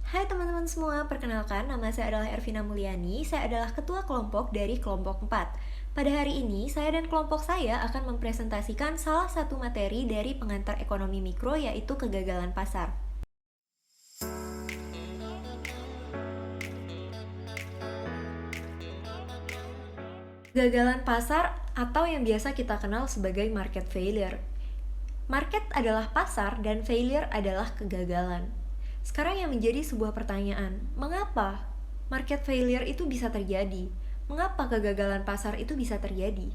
Hai teman-teman semua, perkenalkan nama saya adalah Ervina Mulyani, saya adalah ketua kelompok dari kelompok 4. Pada hari ini, saya dan kelompok saya akan mempresentasikan salah satu materi dari pengantar ekonomi mikro yaitu kegagalan pasar. Kegagalan pasar atau yang biasa kita kenal sebagai market failure. Market adalah pasar dan failure adalah kegagalan. Sekarang yang menjadi sebuah pertanyaan, mengapa market failure itu bisa terjadi? Mengapa kegagalan pasar itu bisa terjadi?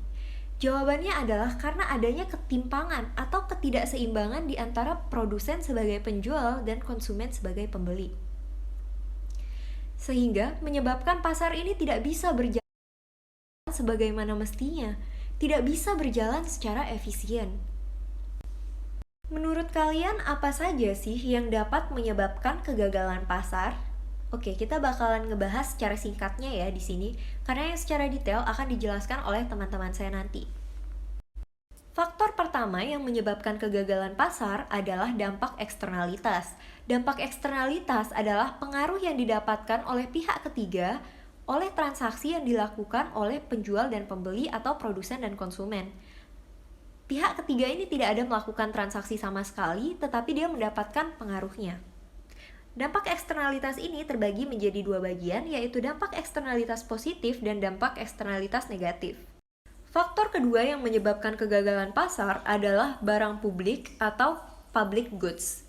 Jawabannya adalah karena adanya ketimpangan atau ketidakseimbangan di antara produsen sebagai penjual dan konsumen sebagai pembeli. Sehingga menyebabkan pasar ini tidak bisa berjalan sebagaimana mestinya, tidak bisa berjalan secara efisien. Menurut kalian apa saja sih yang dapat menyebabkan kegagalan pasar? Oke, kita bakalan ngebahas secara singkatnya ya di sini, karena yang secara detail akan dijelaskan oleh teman-teman saya nanti. Faktor pertama yang menyebabkan kegagalan pasar adalah dampak eksternalitas. Dampak eksternalitas adalah pengaruh yang didapatkan oleh pihak ketiga oleh transaksi yang dilakukan oleh penjual dan pembeli atau produsen dan konsumen. Pihak ketiga ini tidak ada melakukan transaksi sama sekali, tetapi dia mendapatkan pengaruhnya. Dampak eksternalitas ini terbagi menjadi dua bagian, yaitu dampak eksternalitas positif dan dampak eksternalitas negatif. Faktor kedua yang menyebabkan kegagalan pasar adalah barang publik atau public goods.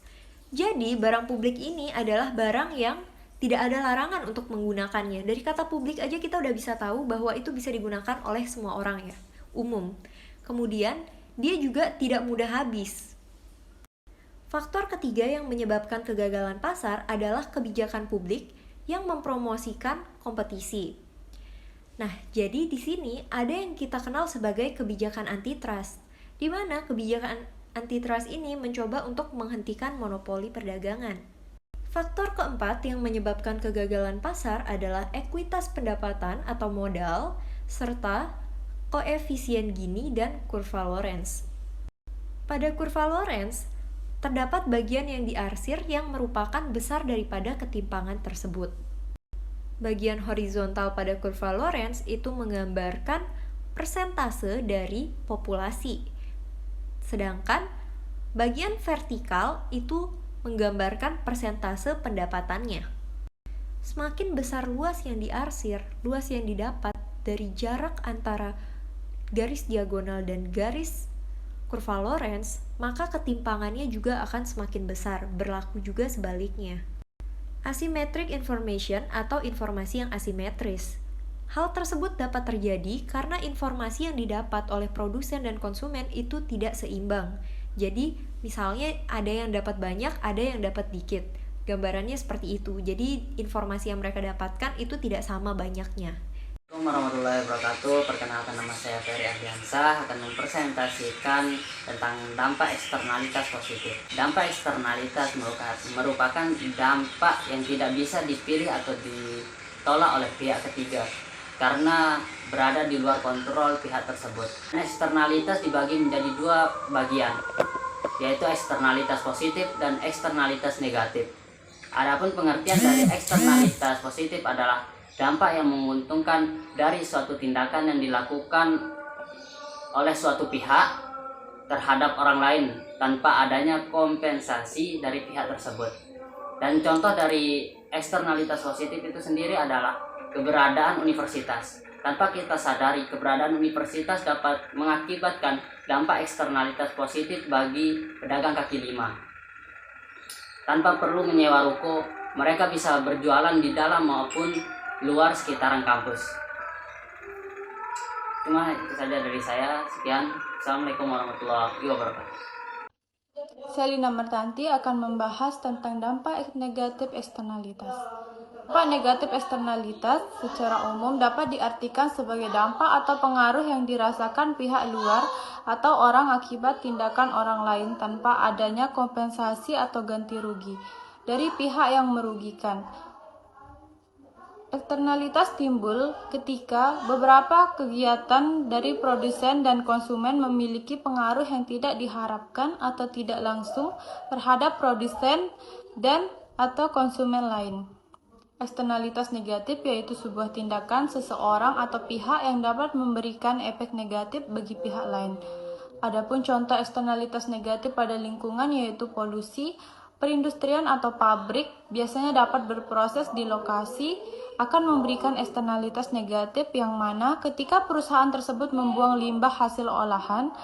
Jadi, barang publik ini adalah barang yang tidak ada larangan untuk menggunakannya. Dari kata publik aja kita udah bisa tahu bahwa itu bisa digunakan oleh semua orang ya, umum. Kemudian, dia juga tidak mudah habis. Faktor ketiga yang menyebabkan kegagalan pasar adalah kebijakan publik yang mempromosikan kompetisi. Nah, jadi di sini ada yang kita kenal sebagai kebijakan antitrust, di mana kebijakan antitrust ini mencoba untuk menghentikan monopoli perdagangan. Faktor keempat yang menyebabkan kegagalan pasar adalah ekuitas pendapatan atau modal, serta koefisien Gini dan kurva Lorenz. Pada kurva Lorenz, terdapat bagian yang diarsir yang merupakan besar daripada ketimpangan tersebut. Bagian horizontal pada kurva Lorenz itu menggambarkan persentase dari populasi. Sedangkan bagian vertikal itu menggambarkan persentase pendapatannya. Semakin besar luas yang diarsir, luas yang didapat dari jarak antara garis diagonal dan garis kurva Lorenz, maka ketimpangannya juga akan semakin besar, berlaku juga sebaliknya. Asymmetric information atau informasi yang asimetris. Hal tersebut dapat terjadi karena informasi yang didapat oleh produsen dan konsumen itu tidak seimbang. Jadi, misalnya ada yang dapat banyak, ada yang dapat dikit. Gambarannya seperti itu. Jadi, informasi yang mereka dapatkan itu tidak sama banyaknya. Assalamualaikum warahmatullahi wabarakatuh. Perkenalkan, nama saya Ferry Ardiansah, akan mempresentasikan tentang dampak eksternalitas positif. Dampak eksternalitas merupakan dampak yang tidak bisa dipilih atau ditolak oleh pihak ketiga karena berada di luar kontrol pihak tersebut. Eksternalitas dibagi menjadi dua bagian, yaitu eksternalitas positif dan eksternalitas negatif. Adapun pengertian dari eksternalitas positif adalah dampak yang menguntungkan dari suatu tindakan yang dilakukan oleh suatu pihak terhadap orang lain tanpa adanya kompensasi dari pihak tersebut. Dan contoh dari eksternalitas positif itu sendiri adalah keberadaan universitas. Tanpa kita sadari, keberadaan universitas dapat mengakibatkan dampak eksternalitas positif bagi pedagang kaki lima. Tanpa perlu menyewa ruko, mereka bisa berjualan di dalam maupun luar sekitaran kampus. Cuma itu saja dari saya. Sekian. Assalamualaikum warahmatullahi wabarakatuh. Selina Mertanti akan membahas tentang dampak negatif eksternalitas. Dampak negatif eksternalitas secara umum dapat diartikan sebagai dampak atau pengaruh yang dirasakan pihak luar atau orang akibat tindakan orang lain tanpa adanya kompensasi atau ganti rugi dari pihak yang merugikan. Eksternalitas timbul ketika beberapa kegiatan dari produsen dan konsumen memiliki pengaruh yang tidak diharapkan atau tidak langsung terhadap produsen dan atau konsumen lain. Eksternalitas negatif yaitu sebuah tindakan seseorang atau pihak yang dapat memberikan efek negatif bagi pihak lain. Adapun contoh eksternalitas negatif pada lingkungan yaitu polusi, perindustrian atau pabrik biasanya dapat berproses di lokasi akan memberikan eksternalitas negatif yang mana ketika perusahaan tersebut membuang limbah hasil olahan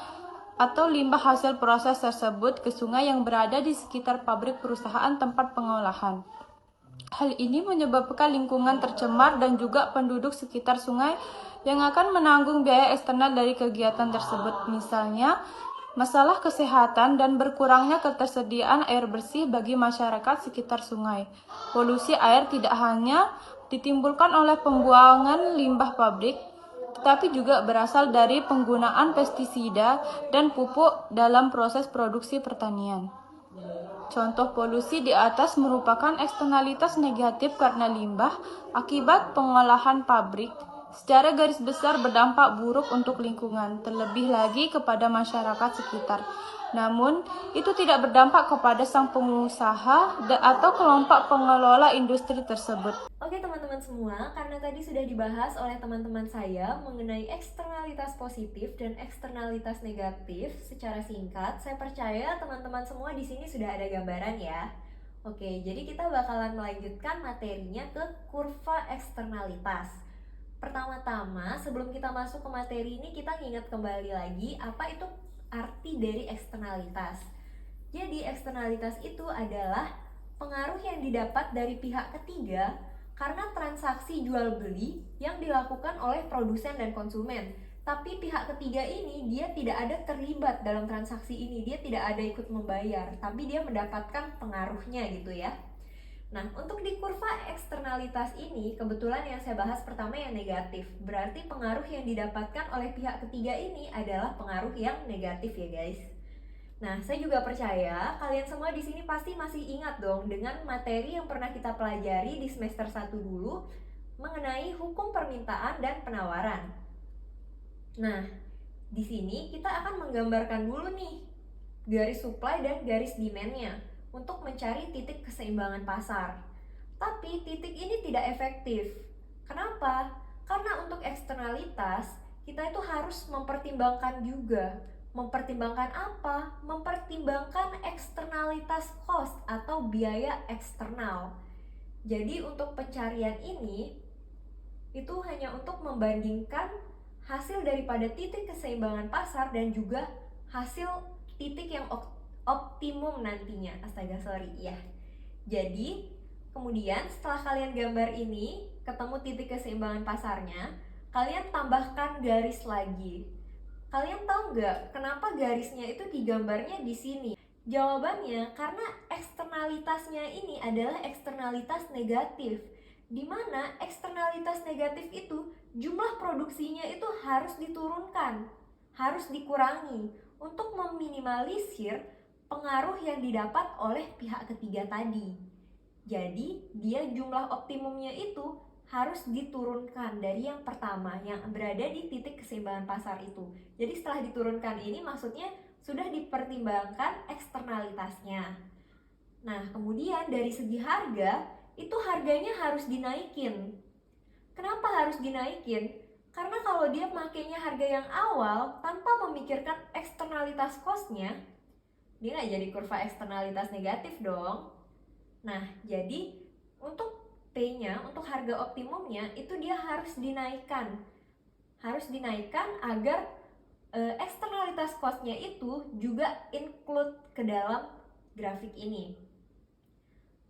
atau limbah hasil proses tersebut ke sungai yang berada di sekitar pabrik perusahaan tempat pengolahan. Hal ini menyebabkan lingkungan tercemar dan juga penduduk sekitar sungai yang akan menanggung biaya eksternal dari kegiatan tersebut. Misalnya, masalah kesehatan dan berkurangnya ketersediaan air bersih bagi masyarakat sekitar sungai. Polusi air tidak hanya ditimbulkan oleh pembuangan limbah pabrik, tetapi juga berasal dari penggunaan pestisida dan pupuk dalam proses produksi pertanian. Contoh polusi di atas merupakan eksternalitas negatif karena limbah akibat pengolahan pabrik. Secara garis besar berdampak buruk untuk lingkungan, terlebih lagi kepada masyarakat sekitar. Namun, itu tidak berdampak kepada sang pengusaha atau kelompok pengelola industri tersebut. Oke teman-teman semua, karena tadi sudah dibahas oleh teman-teman saya mengenai eksternalitas positif dan eksternalitas negatif secara singkat, saya percaya teman-teman semua di sini sudah ada gambaran ya. Oke, jadi kita bakalan melanjutkan materinya ke kurva eksternalitas. Pertama-tama, sebelum kita masuk ke materi ini, kita ingat kembali lagi apa itu arti dari eksternalitas. Jadi eksternalitas itu adalah pengaruh yang didapat dari pihak ketiga karena transaksi jual beli yang dilakukan oleh produsen dan konsumen. Tapi pihak ketiga ini dia tidak ada terlibat dalam transaksi ini, dia tidak ada ikut membayar, tapi dia mendapatkan pengaruhnya gitu ya. Nah, untuk di kurva eksternalitas ini, kebetulan yang saya bahas pertama yang negatif. Berarti pengaruh yang didapatkan oleh pihak ketiga ini adalah pengaruh yang negatif ya guys. Nah, saya juga percaya kalian semua di sini pasti masih ingat dong dengan materi yang pernah kita pelajari di semester 1 dulu mengenai hukum permintaan dan penawaran. Nah, di sini kita akan menggambarkan dulu nih garis supply dan garis demand-nya untuk mencari titik keseimbangan pasar. Tapi titik ini tidak efektif. Kenapa? Karena untuk eksternalitas, kita itu harus mempertimbangkan juga. Mempertimbangkan apa? Mempertimbangkan eksternalitas cost atau biaya eksternal. Jadi untuk pencarian ini, itu hanya untuk membandingkan hasil daripada titik keseimbangan pasar dan juga hasil titik yang optimum nantinya. Jadi kemudian setelah kalian gambar ini, ketemu titik keseimbangan pasarnya, kalian tambahkan garis lagi. Kalian tahu nggak kenapa garisnya itu digambarnya di sini? Jawabannya karena eksternalitasnya ini adalah eksternalitas negatif, di mana eksternalitas negatif itu jumlah produksinya itu harus diturunkan, harus dikurangi untuk meminimalisir pengaruh yang didapat oleh pihak ketiga tadi. Jadi dia jumlah optimumnya itu harus diturunkan dari yang pertama yang berada di titik keseimbangan pasar itu. Jadi setelah diturunkan ini maksudnya sudah dipertimbangkan eksternalitasnya. Nah, kemudian dari segi harga, itu harganya harus dinaikin. Kenapa harus dinaikin? Karena kalau dia makainya harga yang awal tanpa memikirkan eksternalitas cost-nya, dia nggak jadi kurva eksternalitas negatif dong. Nah, jadi untuk P-nya, untuk harga optimumnya, itu dia harus dinaikkan. Harus dinaikkan agar eksternalitas cost-nya itu juga include ke dalam grafik ini.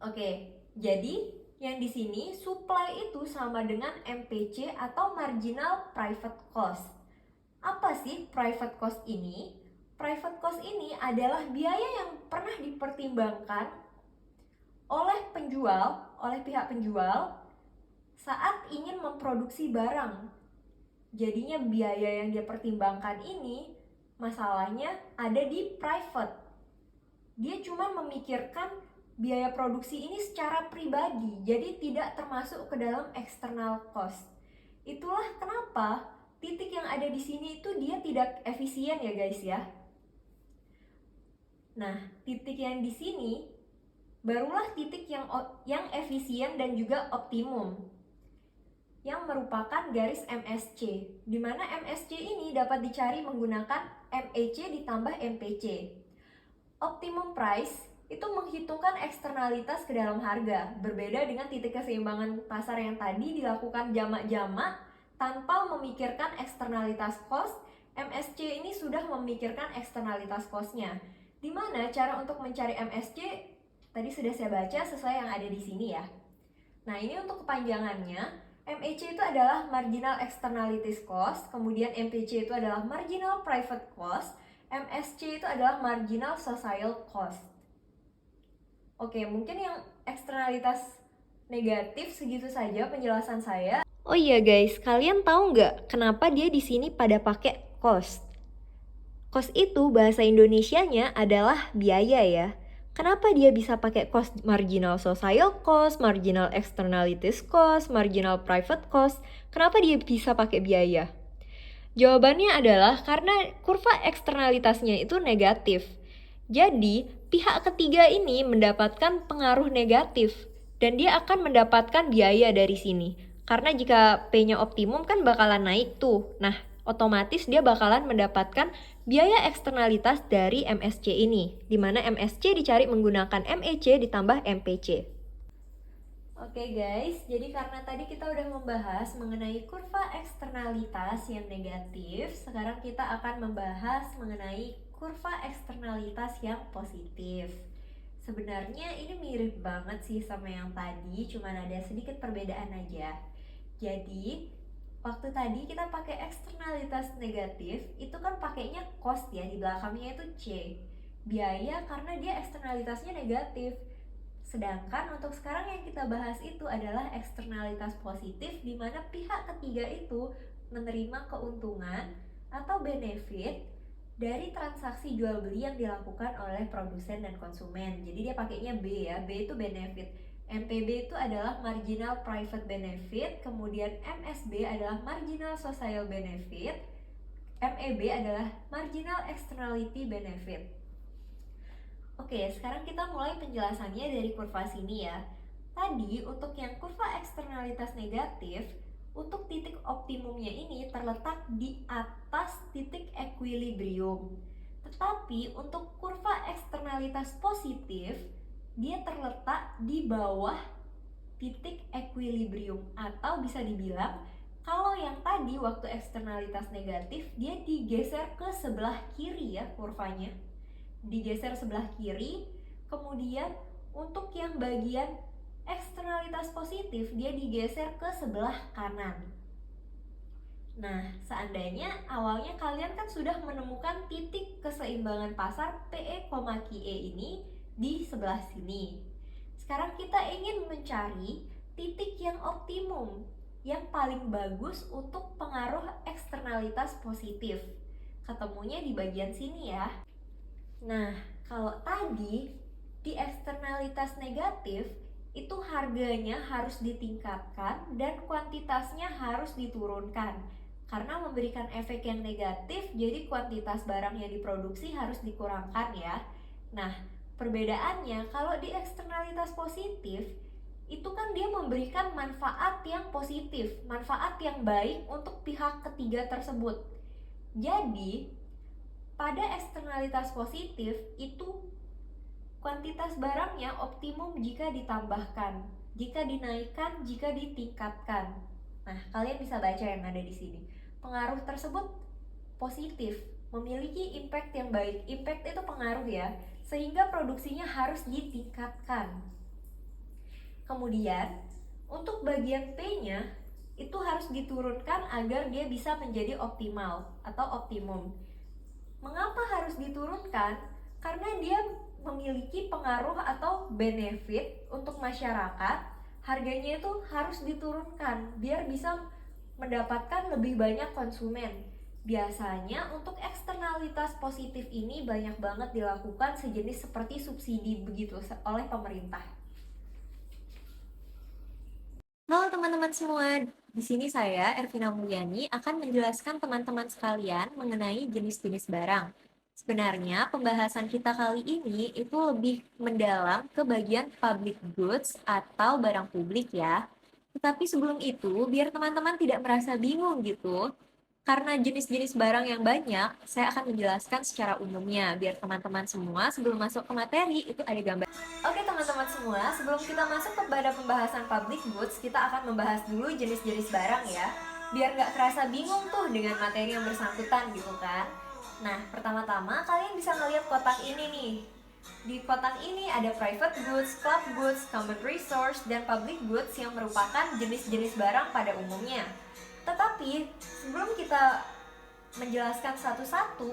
Oke, jadi yang di sini supply itu sama dengan MPC atau marginal private cost. Apa sih private cost ini? Private cost ini adalah biaya yang pernah dipertimbangkan oleh penjual, oleh pihak penjual saat ingin memproduksi barang. Jadinya biaya yang dia pertimbangkan ini masalahnya ada di private. Dia cuma memikirkan biaya produksi ini secara pribadi, jadi tidak termasuk ke dalam external cost. Itulah kenapa titik yang ada di sini itu dia tidak efisien ya guys ya. Nah, titik yang di sini barulah titik yang efisien dan juga optimum, yang merupakan garis MSC, di mana MSC ini dapat dicari menggunakan MEC ditambah MPC. Optimum price itu menghitungkan eksternalitas ke dalam harga, berbeda dengan titik keseimbangan pasar yang tadi dilakukan jamak-jamak tanpa memikirkan eksternalitas cost. MSC ini sudah memikirkan eksternalitas cost-nya, di mana cara untuk mencari MSC tadi sudah saya baca sesuai yang ada di sini ya. Nah, ini untuk kepanjangannya, MEC itu adalah marginal externalities cost, kemudian MPC itu adalah marginal private cost, MSC itu adalah marginal social cost. Oke, mungkin yang eksternalitas negatif segitu saja penjelasan saya. Oh iya guys, kalian tahu nggak kenapa dia di sini pada pakai cost? Cost itu bahasa Indonesianya adalah biaya ya. Kenapa dia bisa pakai cost? Marginal social cost, marginal externalities cost, marginal private cost. Kenapa dia bisa pakai biaya? Jawabannya adalah karena kurva eksternalitasnya itu negatif. Jadi, pihak ketiga ini mendapatkan pengaruh negatif dan dia akan mendapatkan biaya dari sini. Karena jika P-nya optimum kan bakalan naik tuh. Nah, otomatis dia bakalan mendapatkan biaya eksternalitas dari MSC ini, di mana MSC dicari menggunakan MEC ditambah MPC. Oke guys, jadi karena tadi kita udah membahas mengenai kurva eksternalitas yang negatif, sekarang kita akan membahas mengenai kurva eksternalitas yang positif. Sebenarnya ini mirip banget sih sama yang tadi, cuman ada sedikit perbedaan aja. Jadi, waktu tadi kita pakai eksternalitas negatif, itu kan pakainya cost ya, di belakangnya itu C. Biaya karena dia eksternalitasnya negatif. Sedangkan untuk sekarang yang kita bahas itu adalah eksternalitas positif, di mana pihak ketiga itu menerima keuntungan atau benefit dari transaksi jual beli yang dilakukan oleh produsen dan konsumen. Jadi dia pakainya B ya, B itu benefit. MPB itu adalah marginal private benefit, kemudian MSB adalah marginal social benefit, MEB adalah marginal externality benefit. Oke, sekarang kita mulai penjelasannya dari kurva sini ya. Tadi untuk yang kurva eksternalitas negatif, untuk titik optimumnya ini terletak di atas titik equilibrium. Tetapi untuk kurva eksternalitas positif, dia terletak di bawah titik equilibrium, atau bisa dibilang kalau yang tadi waktu eksternalitas negatif dia digeser ke sebelah kiri ya kurvanya. Digeser sebelah kiri, kemudian untuk yang bagian eksternalitas positif dia digeser ke sebelah kanan. Nah, seandainya awalnya kalian kan sudah menemukan titik keseimbangan pasar PE, QE ini di sebelah sini. Sekarang kita ingin mencari titik yang optimum, yang paling bagus untuk pengaruh eksternalitas positif. Ketemunya di bagian sini ya. Nah, kalau tadi di eksternalitas negatif itu harganya harus ditingkatkan dan kuantitasnya harus diturunkan. Karena memberikan efek yang negatif, jadi kuantitas barang yang diproduksi harus dikurangkan ya. Nah, perbedaannya kalau di eksternalitas positif itu kan dia memberikan manfaat yang positif, manfaat yang baik untuk pihak ketiga tersebut. Jadi, pada eksternalitas positif itu kuantitas barangnya optimum jika ditambahkan, jika dinaikkan, jika ditingkatkan. Nah, kalian bisa baca yang ada di sini. Pengaruh tersebut positif, memiliki impact yang baik. Impact itu pengaruh ya, sehingga produksinya harus ditingkatkan. Kemudian, untuk bagian P-nya itu harus diturunkan agar dia bisa menjadi optimal atau optimum. Mengapa harus diturunkan? Karena dia memiliki pengaruh atau benefit untuk masyarakat. Harganya itu harus diturunkan biar bisa mendapatkan lebih banyak konsumen. Biasanya untuk eksternalitas positif ini banyak banget dilakukan sejenis seperti subsidi begitu oleh pemerintah. Halo teman-teman semua, di sini saya Ervina Mulyani akan menjelaskan teman-teman sekalian mengenai jenis-jenis barang. Sebenarnya pembahasan kita kali ini itu lebih mendalam ke bagian public goods atau barang publik ya. Tetapi sebelum itu, biar teman-teman tidak merasa bingung gitu, karena jenis-jenis barang yang banyak, saya akan menjelaskan secara umumnya, biar teman-teman semua sebelum masuk ke materi itu ada gambar. Oke teman-teman semua, sebelum kita masuk kepada pembahasan public goods, kita akan membahas dulu jenis-jenis barang ya, biar nggak kerasa bingung tuh dengan materi yang bersangkutan gitu kan. Nah, pertama-tama kalian bisa ngeliat kotak ini nih. Di kotak ini ada private goods, club goods, common resource, dan public goods yang merupakan jenis-jenis barang pada umumnya. Tetapi, sebelum kita menjelaskan satu-satu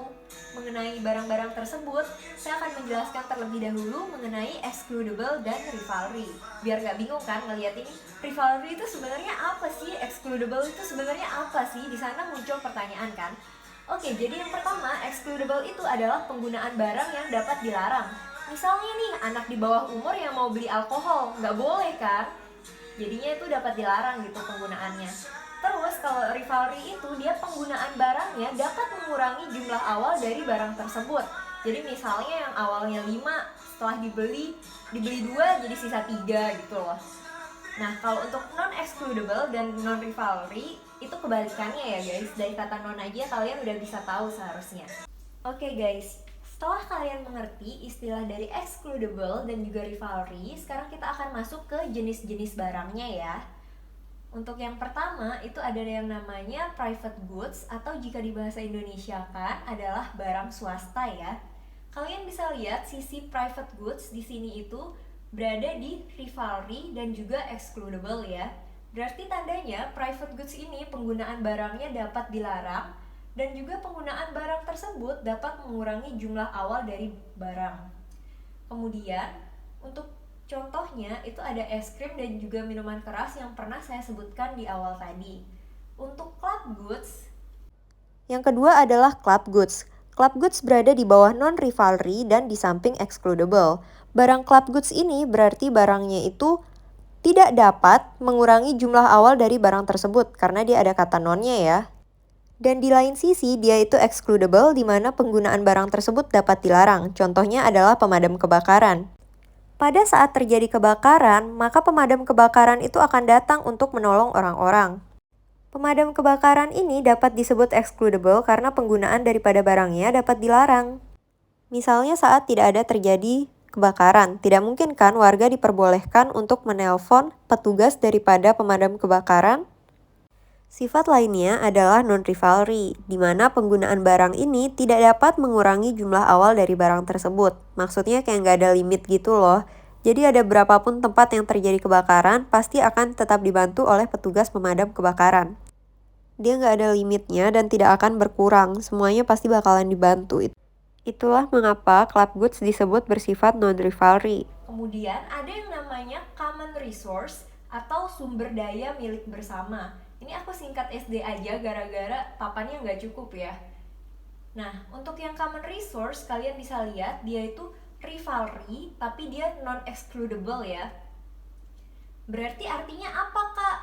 mengenai barang-barang tersebut, saya akan menjelaskan terlebih dahulu mengenai excludable dan rivalry. Biar gak bingung kan ngeliat ini, rivalry itu sebenarnya apa sih? Excludable itu sebenarnya apa sih? Di sana muncul pertanyaan kan? Oke, jadi yang pertama, excludable itu adalah penggunaan barang yang dapat dilarang. Misalnya nih, anak di bawah umur yang mau beli alkohol, nggak boleh kan? Jadinya itu dapat dilarang gitu penggunaannya. Terus kalau rivalry itu, dia penggunaan barangnya dapat mengurangi jumlah awal dari barang tersebut. Jadi misalnya yang awalnya 5, setelah dibeli 2 jadi sisa 3 gitu loh. Nah, kalau untuk non-excludable dan non-rivalry, itu kebalikannya ya guys. Dari kata non aja kalian udah bisa tahu seharusnya. Oke guys, setelah kalian mengerti istilah dari excludable dan juga rivalry, sekarang kita akan masuk ke jenis-jenis barangnya ya. Untuk yang pertama, itu ada yang namanya private goods, atau jika di bahasa Indonesia kan adalah barang swasta ya. Kalian bisa lihat sisi private goods di sini itu berada di rivalry dan juga excludable ya. Berarti tandanya private goods ini penggunaan barangnya dapat dilarang dan juga penggunaan barang tersebut dapat mengurangi jumlah awal dari barang. Kemudian untuk contohnya itu ada es krim dan juga minuman keras yang pernah saya sebutkan di awal tadi. Untuk club goods, yang kedua adalah club goods. Club goods berada di bawah non-rivalry dan di samping excludable. Barang club goods ini berarti barangnya itu tidak dapat mengurangi jumlah awal dari barang tersebut karena dia ada kata non-nya ya. Dan di lain sisi dia itu excludable di mana penggunaan barang tersebut dapat dilarang. Contohnya adalah pemadam kebakaran. Pada saat terjadi kebakaran, maka pemadam kebakaran itu akan datang untuk menolong orang-orang. Pemadam kebakaran ini dapat disebut excludable karena penggunaan daripada barangnya dapat dilarang. Misalnya saat tidak ada terjadi kebakaran, tidak mungkin kan warga diperbolehkan untuk menelpon petugas daripada pemadam kebakaran? Sifat lainnya adalah non-rivalry, di mana penggunaan barang ini tidak dapat mengurangi jumlah awal dari barang tersebut. Maksudnya kayak nggak ada limit gitu loh. Jadi ada berapapun tempat yang terjadi kebakaran, pasti akan tetap dibantu oleh petugas pemadam kebakaran. Dia nggak ada limitnya dan tidak akan berkurang, semuanya pasti bakalan dibantu. Itulah mengapa club goods disebut bersifat non-rivalry. Kemudian ada yang namanya common resource atau sumber daya milik bersama. Ini aku singkat SD aja gara-gara papannya nggak cukup ya. Nah, untuk yang common resource kalian bisa lihat dia itu rivalry tapi dia non-excludable ya. Berarti artinya apa kak?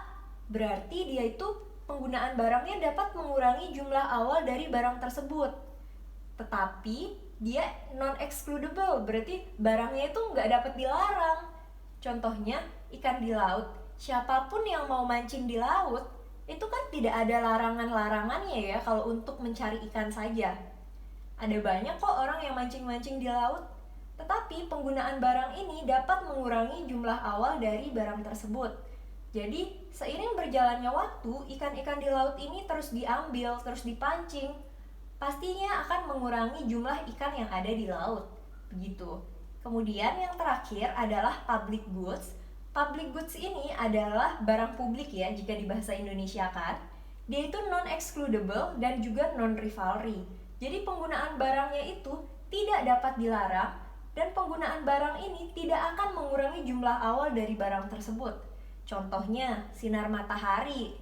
Berarti dia itu penggunaan barangnya dapat mengurangi jumlah awal dari barang tersebut. Tetapi dia non-excludable, berarti barangnya itu nggak dapat dilarang. Contohnya ikan di laut. Siapapun yang mau mancing di laut, itu kan tidak ada larangan-larangannya ya kalau untuk mencari ikan saja. Ada banyak kok orang yang mancing-mancing di laut. Tetapi penggunaan barang ini dapat mengurangi jumlah awal dari barang tersebut. Jadi, seiring berjalannya waktu, ikan-ikan di laut ini terus diambil, terus dipancing. Pastinya akan mengurangi jumlah ikan yang ada di laut. Begitu. Kemudian yang terakhir adalah public goods. Public goods ini adalah barang publik ya, jika di bahasa Indonesia kan. Dia itu non-excludable dan juga non-rivalry. Jadi penggunaan barangnya itu tidak dapat dilarang dan penggunaan barang ini tidak akan mengurangi jumlah awal dari barang tersebut. Contohnya, sinar matahari.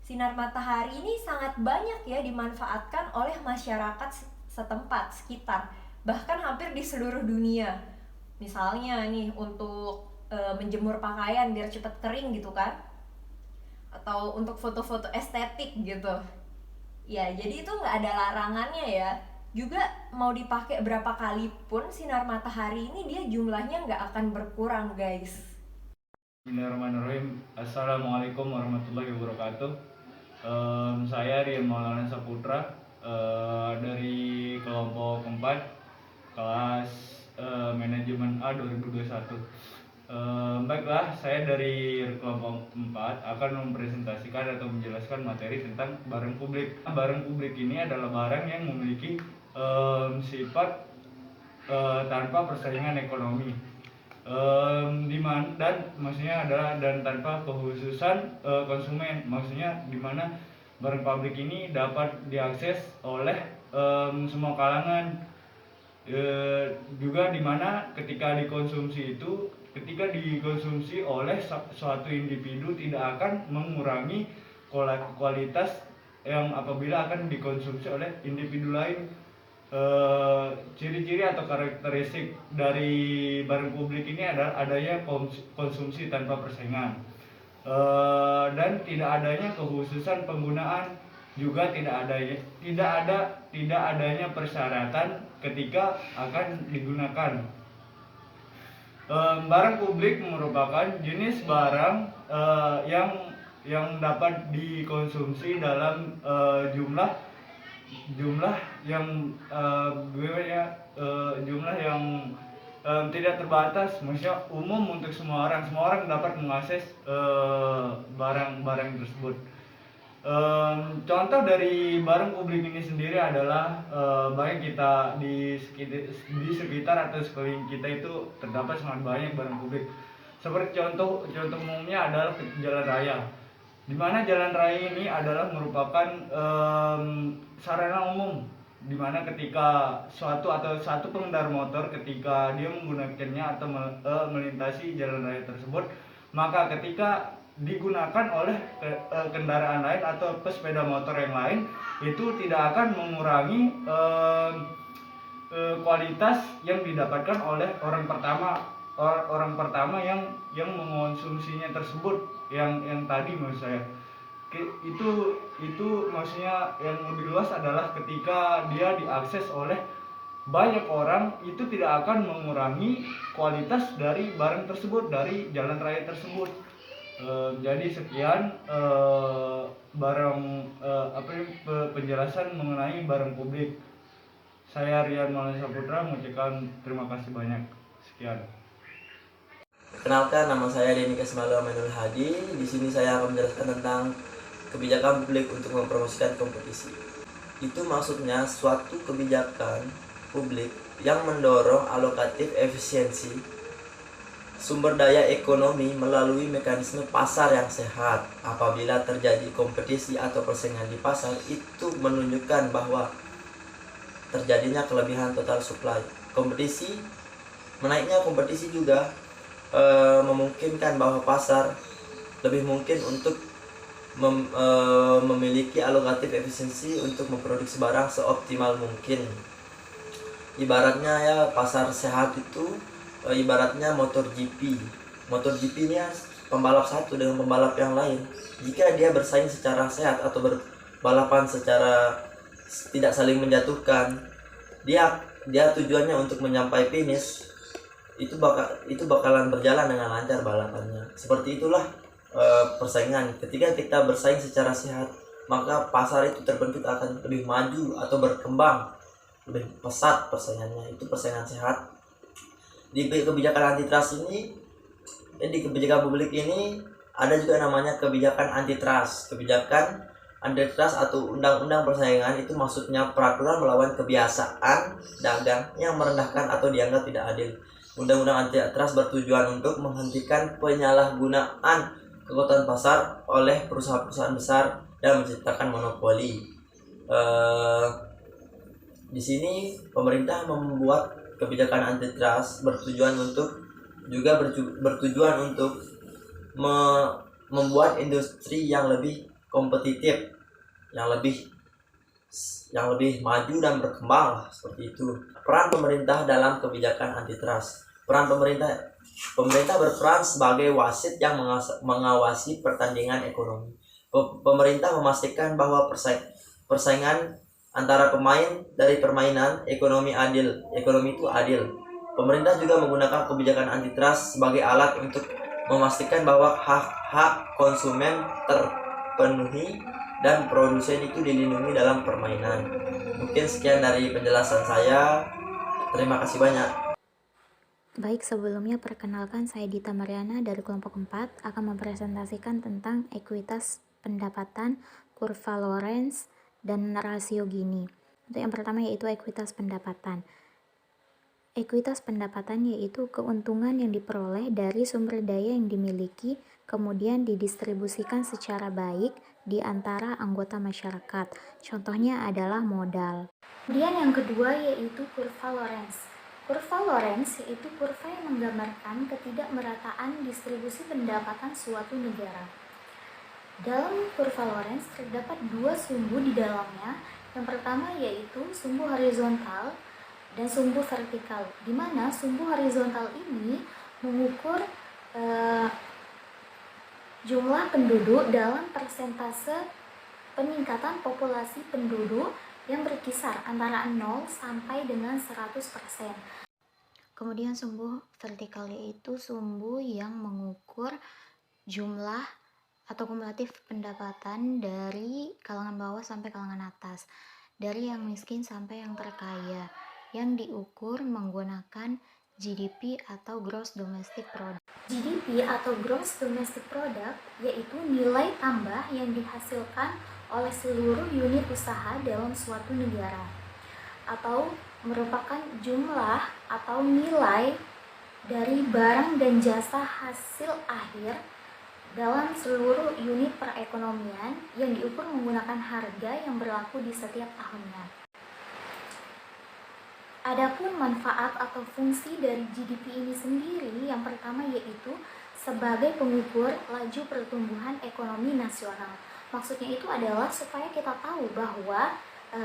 Sinar matahari ini sangat banyak ya dimanfaatkan oleh masyarakat setempat, sekitar. Bahkan hampir di seluruh dunia. Misalnya nih untuk menjemur pakaian biar cepat kering gitu kan. Atau untuk foto-foto estetik gitu. Ya, jadi itu nggak ada larangannya ya. Juga mau dipakai berapa kali pun sinar matahari ini dia jumlahnya nggak akan berkurang guys. Bismillahirrahmanirrahim. Assalamualaikum warahmatullahi wabarakatuh. Saya Rian Maulana Saputra dari kelompok 4 kelas manajemen A 2021. Baiklah, saya dari kelompok 4 akan mempresentasikan atau menjelaskan materi tentang barang publik. Barang publik ini adalah barang yang memiliki sifat tanpa persaingan ekonomi, dan maksudnya adalah dan tanpa kekhususan konsumen. Maksudnya di mana barang publik ini dapat diakses oleh semua kalangan, juga di mana ketika dikonsumsi oleh suatu individu tidak akan mengurangi kualitas yang apabila akan dikonsumsi oleh individu lain. Ciri-ciri atau karakteristik dari barang publik ini adalah adanya konsumsi tanpa persaingan, dan tidak adanya kekhususan penggunaan, juga tidak adanya persyaratan ketika akan digunakan. Barang publik merupakan jenis barang yang dapat dikonsumsi dalam jumlah yang tidak terbatas, maksudnya umum untuk semua orang dapat mengakses barang-barang tersebut. Contoh dari barang publik ini sendiri adalah baik kita di sekitar atau sekeliling kita itu terdapat sangat banyak barang publik. Seperti contoh umumnya adalah jalan raya, di mana jalan raya ini adalah merupakan sarana umum, di mana ketika satu pengendara motor ketika dia menggunakannya atau melintasi jalan raya tersebut, maka ketika digunakan oleh kendaraan lain atau pesepeda motor yang lain, itu tidak akan mengurangi kualitas yang didapatkan oleh orang pertama yang mengonsumsinya tersebut, yang tadi menurut saya itu maksudnya yang lebih luas adalah ketika dia diakses oleh banyak orang, itu tidak akan mengurangi kualitas dari barang tersebut, dari jalan raya tersebut. Jadi sekian penjelasan mengenai barang publik. Saya Rian Maulana Saputra mengucapkan terima kasih banyak. Sekian. Perkenalkan, nama saya Denny Kasmalu Aminul Hadi. Di sini saya akan menjelaskan tentang kebijakan publik untuk mempromosikan kompetisi. Itu maksudnya suatu kebijakan publik yang mendorong alokatif efisiensi sumber daya ekonomi melalui mekanisme pasar yang sehat. Apabila terjadi kompetisi atau persaingan di pasar, itu menunjukkan bahwa terjadinya kelebihan total supply. Menaiknya kompetisi juga memungkinkan bahwa pasar lebih mungkin untuk memiliki alokatif efisiensi untuk memproduksi barang seoptimal mungkin. Ibaratnya ya, pasar sehat itu ibaratnya motor GP. Motor GP ini pembalap satu dengan pembalap yang lain. Jika dia bersaing secara sehat atau berbalapan secara tidak saling menjatuhkan, dia tujuannya untuk mencapai finish, itu bakalan berjalan dengan lancar balapannya. Seperti itulah persaingan. Ketika kita bersaing secara sehat, maka pasar itu terbentuk akan lebih maju atau berkembang lebih pesat persaingannya. Itu persaingan sehat. Di kebijakan antitrust ini, di kebijakan publik ini ada juga namanya kebijakan antitrust. Kebijakan antitrust atau undang-undang persaingan itu maksudnya peraturan melawan kebiasaan dagang yang merendahkan atau dianggap tidak adil. Undang-undang antitrust bertujuan untuk menghentikan penyalahgunaan kekuatan pasar oleh perusahaan-perusahaan besar dan menciptakan monopoli. Di sini pemerintah membuat kebijakan antitrust bertujuan untuk membuat industri yang lebih kompetitif, yang lebih maju dan berkembang, seperti itu. Peran pemerintah dalam kebijakan antitrust. Pemerintah berperan sebagai wasit yang mengawasi pertandingan ekonomi. Pemerintah memastikan bahwa persaingan antara pemain dari permainan ekonomi adil. Ekonomi itu adil. Pemerintah juga menggunakan kebijakan antitrust sebagai alat untuk memastikan bahwa hak-hak konsumen terpenuhi dan produsen itu dilindungi dalam permainan. Mungkin sekian dari penjelasan saya. Terima kasih banyak. Baik, sebelumnya perkenalkan saya Dita Mariana dari kelompok 4 akan mempresentasikan tentang ekuitas pendapatan, kurva Lorenz, dan rasio Gini. Untuk yang pertama yaitu ekuitas pendapatan. Ekuitas pendapatan yaitu keuntungan yang diperoleh dari sumber daya yang dimiliki kemudian didistribusikan secara baik di antara anggota masyarakat. Contohnya adalah modal. Kemudian yang kedua yaitu kurva Lorenz. Kurva Lorenz yaitu kurva yang menggambarkan ketidakmerataan distribusi pendapatan suatu negara. Dalam kurva Lorenz terdapat dua sumbu di dalamnya. Yang pertama yaitu sumbu horizontal dan sumbu vertikal, di mana sumbu horizontal ini mengukur jumlah penduduk dalam persentase peningkatan populasi penduduk yang berkisar antara 0 sampai dengan 100%. Kemudian sumbu vertikal yaitu sumbu yang mengukur jumlah atau kumulatif pendapatan dari kalangan bawah sampai kalangan atas, dari yang miskin sampai yang terkaya, yang diukur menggunakan GDP atau Gross Domestic Product. GDP atau Gross Domestic Product yaitu nilai tambah yang dihasilkan oleh seluruh unit usaha dalam suatu negara, atau merupakan jumlah atau nilai dari barang dan jasa hasil akhir dalam seluruh unit perekonomian yang diukur menggunakan harga yang berlaku di setiap tahunnya. Adapun manfaat atau fungsi dari GDP ini sendiri, yang pertama yaitu sebagai pengukur laju pertumbuhan ekonomi nasional. Maksudnya itu adalah supaya kita tahu bahwa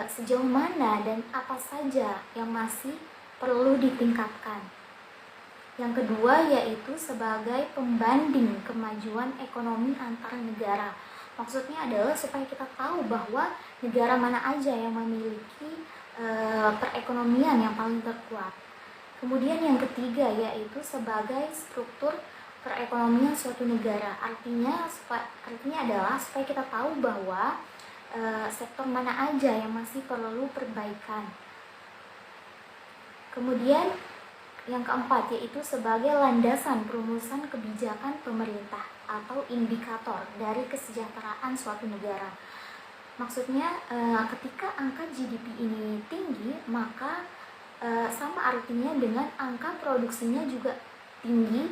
sejauh mana dan apa saja yang masih perlu ditingkatkan. Yang kedua yaitu sebagai pembanding kemajuan ekonomi antar negara. Maksudnya adalah supaya kita tahu bahwa negara mana aja yang memiliki perekonomian yang paling terkuat. Kemudian yang ketiga yaitu sebagai struktur perekonomian suatu negara. Artinya adalah supaya kita tahu bahwa sektor mana aja yang masih perlu perbaikan. Kemudian yang keempat yaitu sebagai landasan perumusan kebijakan pemerintah atau indikator dari kesejahteraan suatu negara. Maksudnya ketika angka GDP ini tinggi, maka sama artinya dengan angka produksinya juga tinggi,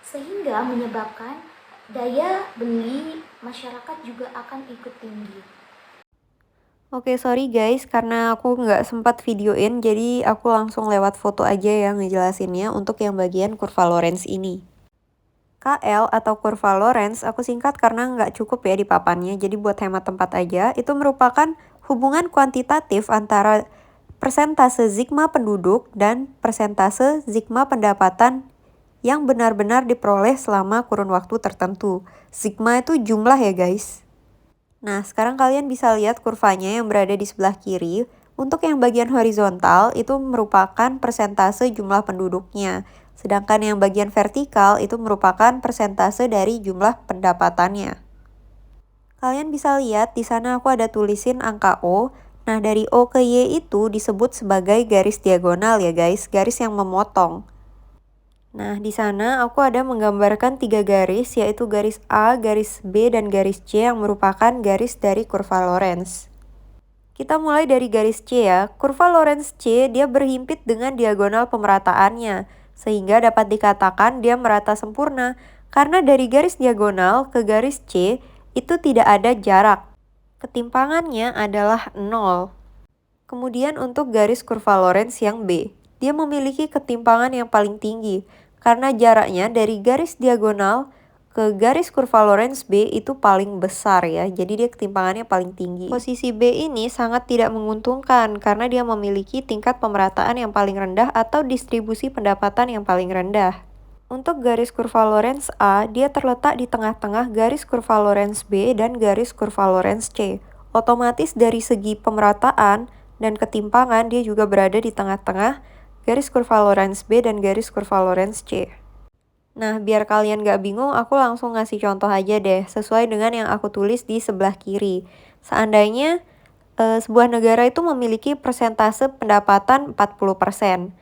sehingga menyebabkan daya beli masyarakat juga akan ikut tinggi. Oke, sorry guys, karena aku nggak sempat videoin, jadi aku langsung lewat foto aja ya ngejelasinnya untuk yang bagian kurva Lorenz ini. KL atau kurva Lorenz aku singkat karena nggak cukup ya di papannya, jadi buat hemat tempat aja. Itu merupakan hubungan kuantitatif antara persentase sigma penduduk dan persentase sigma pendapatan yang benar-benar diperoleh selama kurun waktu tertentu. Sigma itu jumlah ya guys. Nah, sekarang kalian bisa lihat kurvanya yang berada di sebelah kiri. Untuk yang bagian horizontal itu merupakan persentase jumlah penduduknya. Sedangkan yang bagian vertikal itu merupakan persentase dari jumlah pendapatannya. Kalian bisa lihat di sana aku ada tulisin angka O. Nah, dari O ke Y itu disebut sebagai garis diagonal ya guys, garis yang memotong. Nah, di sana aku ada menggambarkan 3 garis, yaitu garis A, garis B, dan garis C yang merupakan garis dari kurva Lorenz. Kita mulai dari garis C ya. Kurva Lorenz C dia berhimpit dengan diagonal pemerataannya, sehingga dapat dikatakan dia merata sempurna. Karena dari garis diagonal ke garis C itu tidak ada jarak. Ketimpangannya adalah 0. Kemudian untuk garis kurva Lorenz yang B, dia memiliki ketimpangan yang paling tinggi. Karena jaraknya dari garis diagonal ke garis kurva Lorenz B itu paling besar ya, jadi dia ketimpangannya paling tinggi. Posisi B ini sangat tidak menguntungkan karena dia memiliki tingkat pemerataan yang paling rendah atau distribusi pendapatan yang paling rendah. Untuk garis kurva Lorenz A, dia terletak di tengah-tengah garis kurva Lorenz B dan garis kurva Lorenz C. Otomatis dari segi pemerataan, Dan ketimpangan dia juga berada di tengah-tengah garis kurva Lorenz B dan garis kurva Lorenz C. Nah, biar kalian gak bingung, aku langsung ngasih contoh aja deh, sesuai dengan yang aku tulis di sebelah kiri. Seandainya sebuah negara itu memiliki persentase pendapatan 40%.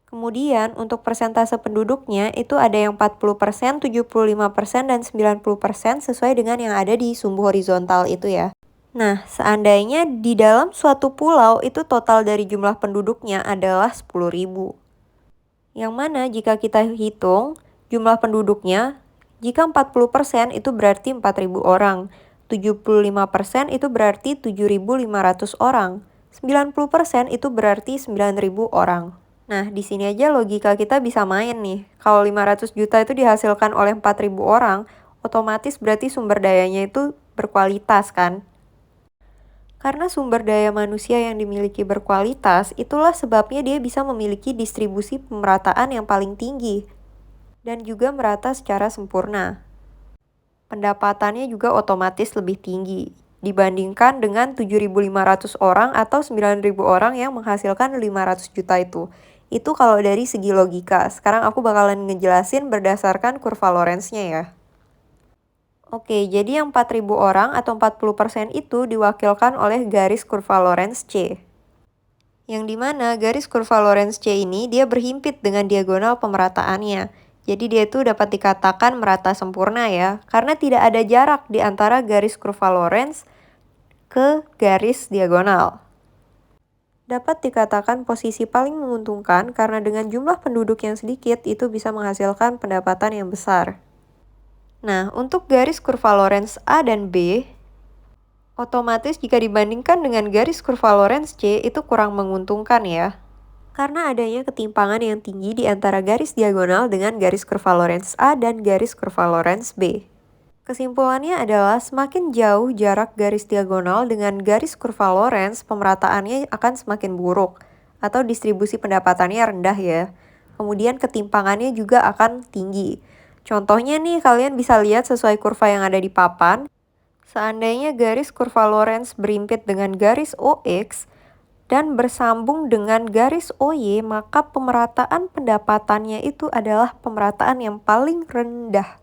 Kemudian, untuk persentase penduduknya itu ada yang 40%, 75%, dan 90% sesuai dengan yang ada di sumbu horizontal itu ya. Nah, seandainya di dalam suatu pulau itu total dari jumlah penduduknya adalah 10.000. Yang mana jika kita hitung jumlah penduduknya, jika 40% itu berarti 4.000 orang, 75% itu berarti 7.500 orang, 90% itu berarti 9.000 orang. Nah, di sini aja logika kita bisa main nih. Kalau 500 juta itu dihasilkan oleh 4.000 orang, otomatis berarti sumber dayanya itu berkualitas kan? Karena sumber daya manusia yang dimiliki berkualitas, itulah sebabnya dia bisa memiliki distribusi pemerataan yang paling tinggi dan juga merata secara sempurna. Pendapatannya juga otomatis lebih tinggi dibandingkan dengan 7.500 orang atau 9.000 orang yang menghasilkan 500 juta itu. Itu kalau dari segi logika. Sekarang aku bakalan ngejelasin berdasarkan kurva Lorenz-nya ya. Oke, jadi yang 4.000 orang atau 40% itu diwakilkan oleh garis kurva Lorenz C. Yang dimana garis kurva Lorenz C ini dia berhimpit dengan diagonal pemerataannya. Jadi dia itu dapat dikatakan merata sempurna ya, karena tidak ada jarak di antara garis kurva Lorenz ke garis diagonal. Dapat dikatakan posisi paling menguntungkan karena dengan jumlah penduduk yang sedikit itu bisa menghasilkan pendapatan yang besar. Nah, untuk garis kurva Lorenz A dan B, otomatis jika dibandingkan dengan garis kurva Lorenz C itu kurang menguntungkan ya. Karena adanya ketimpangan yang tinggi di antara garis diagonal dengan garis kurva Lorenz A dan garis kurva Lorenz B. Kesimpulannya adalah semakin jauh jarak garis diagonal dengan garis kurva Lorenz, pemerataannya akan semakin buruk atau distribusi pendapatannya rendah ya. Kemudian ketimpangannya juga akan tinggi. Contohnya nih, kalian bisa lihat sesuai kurva yang ada di papan. Seandainya garis kurva Lorenz berimpit dengan garis OX dan bersambung dengan garis OY, maka pemerataan pendapatannya itu adalah pemerataan yang paling rendah.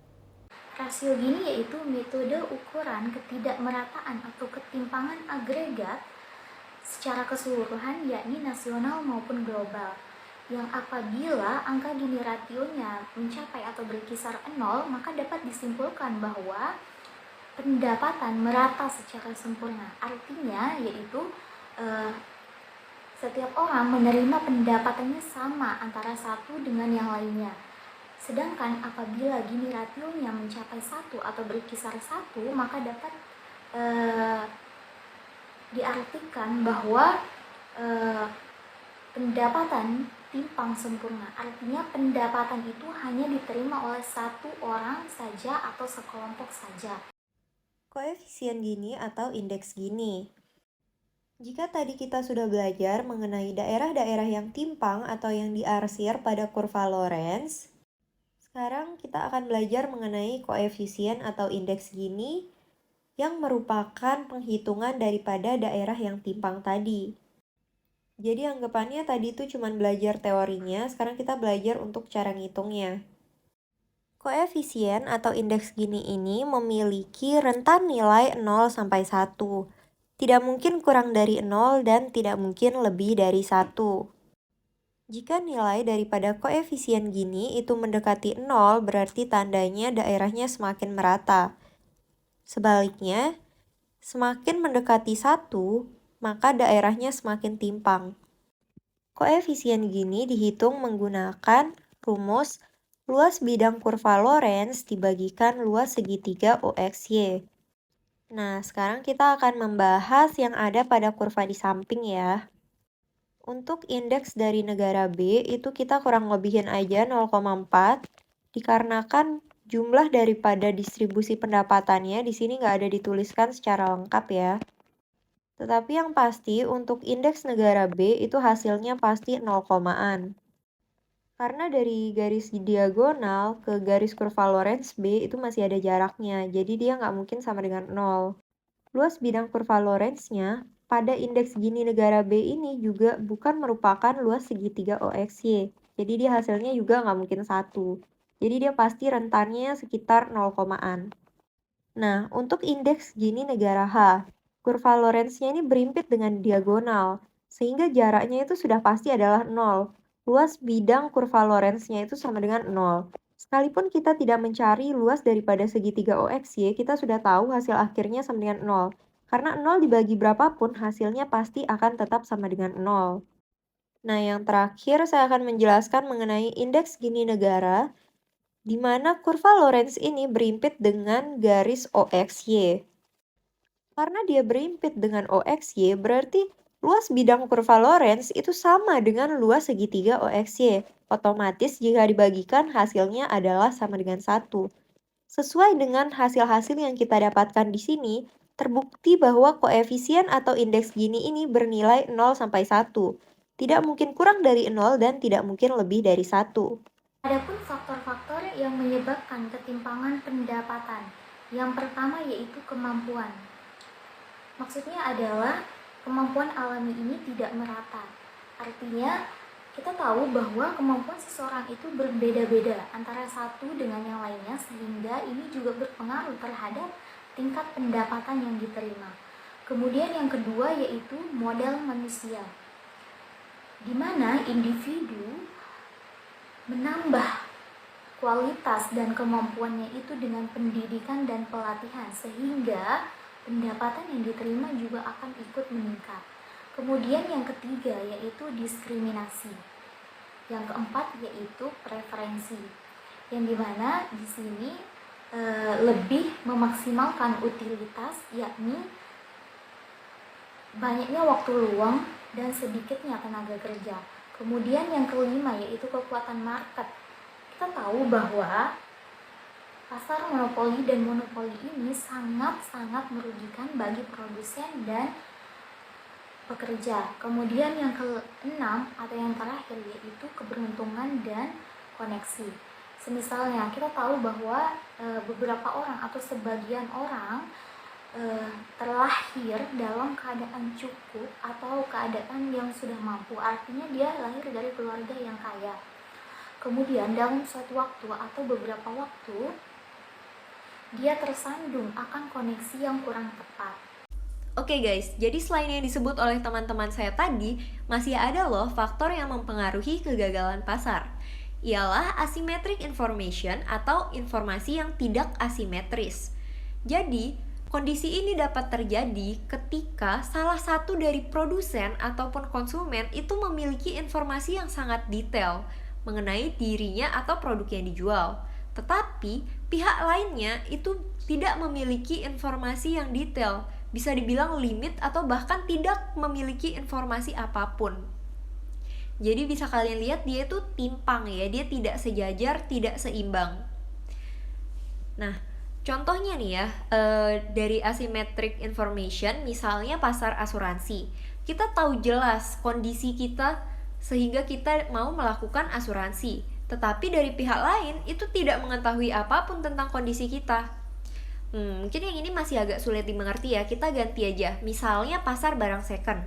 Rasio Gini yaitu metode ukuran ketidakmerataan atau ketimpangan agregat secara keseluruhan, yakni nasional maupun global, yang apabila angka Gini rasionya mencapai atau berkisar 0, maka dapat disimpulkan bahwa pendapatan merata secara sempurna. Artinya yaitu setiap orang menerima pendapatannya sama antara satu dengan yang lainnya. Sedangkan apabila Gini rasionya mencapai 1 atau berkisar 1, maka dapat diartikan bahwa pendapatan timpang sempurna. Artinya pendapatan itu hanya diterima oleh satu orang saja atau sekelompok saja. Koefisien Gini atau indeks Gini. Jika tadi kita sudah belajar mengenai daerah-daerah yang timpang atau yang diarsir pada kurva Lorenz, sekarang kita akan belajar mengenai koefisien atau indeks Gini yang merupakan penghitungan daripada daerah yang timpang tadi. Jadi anggapannya tadi itu cuma belajar teorinya, sekarang kita belajar untuk cara ngitungnya. Koefisien atau indeks Gini ini memiliki rentan nilai 0 sampai 1. Tidak mungkin kurang dari 0 dan tidak mungkin lebih dari 1. Jika nilai daripada koefisien Gini itu mendekati 0, berarti tandanya daerahnya semakin merata. Sebaliknya, semakin mendekati 1, maka daerahnya semakin timpang. Koefisien Gini dihitung menggunakan rumus luas bidang kurva Lorenz dibagikan luas segitiga OXY. Nah, sekarang kita akan membahas yang ada pada kurva di samping ya. Untuk indeks dari negara B itu kita kurang lebihin aja 0,4 dikarenakan jumlah daripada distribusi pendapatannya di sini nggak ada dituliskan secara lengkap ya. Tetapi yang pasti untuk indeks negara B itu hasilnya pasti 0,an. Karena dari garis diagonal ke garis kurva Lorenz B itu masih ada jaraknya, jadi dia nggak mungkin sama dengan 0. Luas bidang kurva Lorenz-nya pada indeks Gini negara B ini juga bukan merupakan luas segitiga OXY. Jadi dia hasilnya juga nggak mungkin 1. Jadi dia pasti rentannya sekitar 0 komaan. Nah, untuk indeks Gini negara H, kurva Lorentz-nya ini berimpit dengan diagonal, sehingga jaraknya itu sudah pasti adalah 0. Luas bidang kurva Lorentz-nya itu sama dengan 0. Sekalipun kita tidak mencari luas daripada segitiga OXY, kita sudah tahu hasil akhirnya sama dengan 0. Karena 0 dibagi berapapun, hasilnya pasti akan tetap sama dengan 0. Nah, yang terakhir saya akan menjelaskan mengenai indeks Gini negara, di mana kurva Lorentz ini berimpit dengan garis OXY. Karena dia berimpit dengan OXY, berarti luas bidang kurva Lorentz itu sama dengan luas segitiga OXY. Otomatis jika dibagikan hasilnya adalah sama dengan 1. Sesuai dengan hasil-hasil yang kita dapatkan di sini, terbukti bahwa koefisien atau indeks Gini ini bernilai 0 sampai 1. Tidak mungkin kurang dari 0 dan tidak mungkin lebih dari 1. Adapun faktor-faktor yang menyebabkan ketimpangan pendapatan. Yang pertama yaitu kemampuan. Maksudnya adalah kemampuan alami ini tidak merata. Artinya kita tahu bahwa kemampuan seseorang itu berbeda-beda antara satu dengan yang lainnya, sehingga ini juga berpengaruh terhadap tingkat pendapatan yang diterima. Kemudian yang kedua yaitu modal manusia, di mana individu menambah kualitas dan kemampuannya itu dengan pendidikan dan pelatihan, sehingga pendapatan yang diterima juga akan ikut meningkat. Kemudian yang ketiga yaitu diskriminasi. Yang keempat yaitu preferensi, yang dimana di sini lebih memaksimalkan utilitas, yakni banyaknya waktu luang dan sedikitnya tenaga kerja. Kemudian yang kelima yaitu kekuatan market. Kita tahu bahwa pasar monopoli dan monopoli ini sangat-sangat merugikan bagi produsen dan pekerja. Kemudian yang keenam atau yang terakhir yaitu keberuntungan dan koneksi. Semisalnya kita tahu bahwa beberapa orang atau sebagian orang terlahir dalam keadaan cukup atau keadaan yang sudah mampu, artinya dia lahir dari keluarga yang kaya. Kemudian dalam suatu waktu atau beberapa waktu dia tersandung akan koneksi yang kurang tepat. Oke guys, jadi selain yang disebut oleh teman-teman saya tadi, masih ada loh faktor yang mempengaruhi kegagalan pasar. Ialah asymmetric information atau informasi yang tidak asimetris. Jadi, kondisi ini dapat terjadi ketika salah satu dari produsen ataupun konsumen itu memiliki informasi yang sangat detail mengenai dirinya atau produk yang dijual. Tetapi pihak lainnya itu tidak memiliki informasi yang detail, bisa dibilang limit atau bahkan tidak memiliki informasi apapun. Jadi bisa kalian lihat dia itu timpang ya, dia tidak sejajar, tidak seimbang. Nah, contohnya nih ya, dari asymmetric information, misalnya pasar asuransi. Kita tahu jelas kondisi kita sehingga kita mau melakukan asuransi. Tetapi dari pihak lain itu tidak mengetahui apapun tentang kondisi kita. Mungkin yang ini masih agak sulit dimengerti ya, kita ganti aja. Misalnya pasar barang second.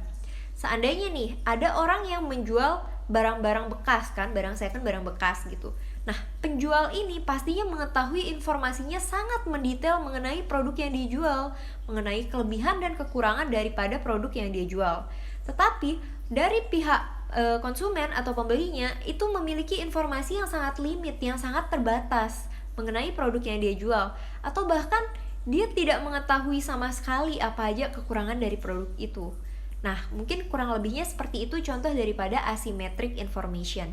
Seandainya nih, ada orang yang menjual barang-barang bekas kan, barang second, barang bekas gitu. Nah, penjual ini pastinya mengetahui informasinya sangat mendetail mengenai produk yang dijual, mengenai kelebihan dan kekurangan daripada produk yang dia jual. Tetapi dari pihak konsumen atau pembelinya itu memiliki informasi yang sangat limit, yang sangat terbatas mengenai produk yang dia jual, atau bahkan dia tidak mengetahui sama sekali apa aja kekurangan dari produk itu. Nah, mungkin kurang lebihnya seperti itu contoh daripada asymmetric information.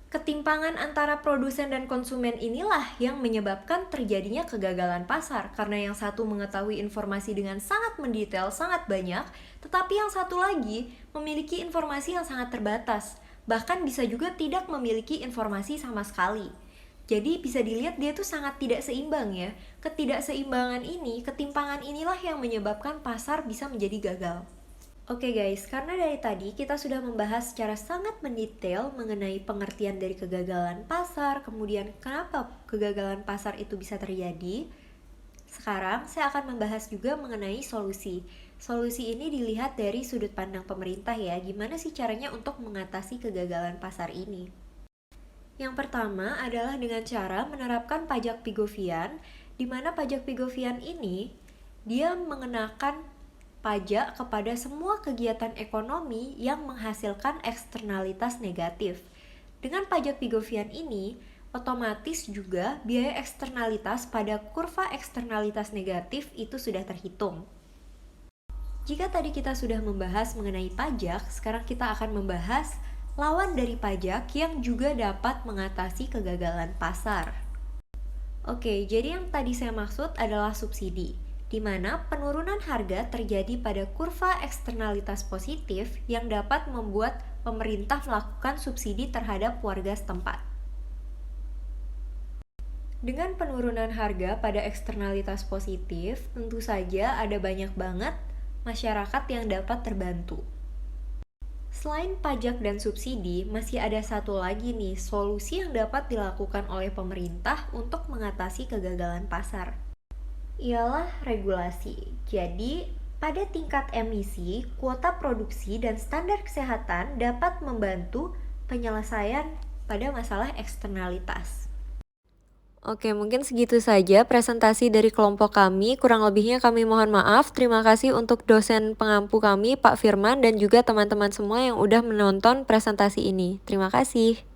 Ketimpangan antara produsen dan konsumen inilah yang menyebabkan terjadinya kegagalan pasar, karena yang satu mengetahui informasi dengan sangat mendetail, sangat banyak, tetapi yang satu lagi memiliki informasi yang sangat terbatas, bahkan bisa juga tidak memiliki informasi sama sekali. Jadi bisa dilihat dia tuh sangat tidak seimbang ya. Ketidakseimbangan ini, ketimpangan inilah yang menyebabkan pasar bisa menjadi gagal. Oke guys, karena dari tadi kita sudah membahas secara sangat mendetail mengenai pengertian dari kegagalan pasar, kemudian kenapa kegagalan pasar itu bisa terjadi. Sekarang saya akan membahas juga mengenai solusi. Solusi ini dilihat dari sudut pandang pemerintah ya, gimana sih caranya untuk mengatasi kegagalan pasar ini. Yang pertama adalah dengan cara menerapkan pajak Pigovian, di mana pajak Pigovian ini dia mengenakan pajak kepada semua kegiatan ekonomi yang menghasilkan eksternalitas negatif. Dengan pajak Pigovian ini, otomatis juga biaya eksternalitas pada kurva eksternalitas negatif itu sudah terhitung. Jika tadi kita sudah membahas mengenai pajak, sekarang kita akan membahas lawan dari pajak yang juga dapat mengatasi kegagalan pasar. Oke, jadi yang tadi saya maksud adalah subsidi, di mana penurunan harga terjadi pada kurva eksternalitas positif yang dapat membuat pemerintah melakukan subsidi terhadap warga setempat. Dengan penurunan harga pada eksternalitas positif, tentu saja ada banyak banget masyarakat yang dapat terbantu. Selain pajak dan subsidi, masih ada satu lagi nih solusi yang dapat dilakukan oleh pemerintah untuk mengatasi kegagalan pasar. Ialah regulasi. Jadi, pada tingkat emisi, kuota produksi dan standar kesehatan dapat membantu penyelesaian pada masalah eksternalitas. Oke, mungkin segitu saja presentasi dari kelompok kami. Kurang lebihnya kami mohon maaf. Terima kasih untuk dosen pengampu kami, Pak Firman, dan juga teman-teman semua yang udah menonton presentasi ini. Terima kasih.